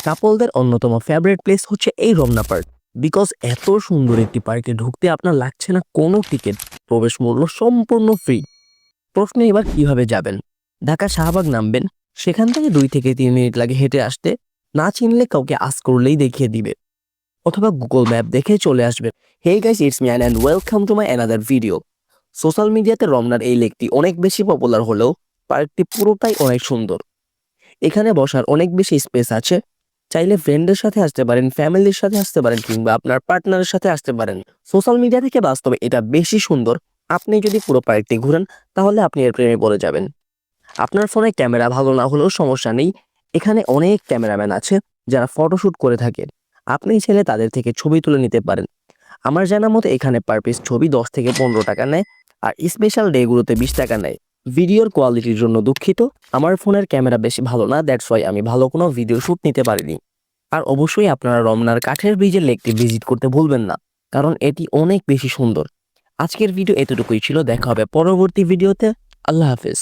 কাপলদের অন্যতম favourite place হচ্ছে এই রমনা পার্ক। বিকজ এত সুন্দর একটি পার্কে ঢুকতে আপনার লাগছে না কোনো টিকিট, প্রবেশ মূল্য সম্পূর্ণ ফ্রি। প্রশ্ন এবার কিভাবে যাবেন? ঢাকা শাহবাগ নামবেন, সেখান থেকে 2 থেকে 3 মিনিট লাগে হেঁটে আসতে। না চিনলে কাউকে আস্ক করলেই দেখিয়ে দিবে, অথবা গুগল ম্যাপ দেখে চলে আসবেন। Hey guys, it's me and welcome to my another video. Social মিডিয়াতে রমনার এই লেকটি অনেক বেশি পপুলার হলেও পার্কটি পুরোটাই অনেক সুন্দর। এখানে বসার অনেক বেশি স্পেস আছে। চাইলে ফ্রেন্ডের সাথে আসতে পারেন, ফ্যামিলির সাথে আসতে পারেন, কিংবা আপনার পার্টনারের সাথে আসতে পারেন। সোশ্যাল মিডিয়া থেকে বাস্তবে এটা বেশি সুন্দর। আপনি যদি পুরো পার্কটি ঘুরেন তাহলে আপনি এর প্রেমে পড়ে যাবেন। আপনার ফোনে ক্যামেরা ভালো না হলেও সমস্যা নেই, এখানে অনেক ক্যামেরাম্যান আছে যারা ফটোশুট করে থাকে। আপনি চাইলে তাদের থেকে ছবি তুলে নিতে পারেন। আমার জানা মতে এখানে পার পিস ছবি 10 থেকে 15 টাকা নেয়, আর স্পেশাল ডেগুলোতে 20 টাকা নেয়। ভিডিওর কোয়ালিটির জন্য দুঃখিত, আমার ফোনের ক্যামেরা বেশি ভালো না, দ্যাটস ওয়াই আমি ভালো কোনো ভিডিও শ্যুট নিতে পারিনি। আর অবশ্যই আপনারা রমনার কাঠের ব্রিজের লেকটি ভিজিট করতে ভুলবেন না, কারণ এটি অনেক বেশি সুন্দর। আজকের ভিডিও এতটুকুই ছিল, দেখা হবে পরবর্তী ভিডিওতে। আল্লাহ হাফেজ।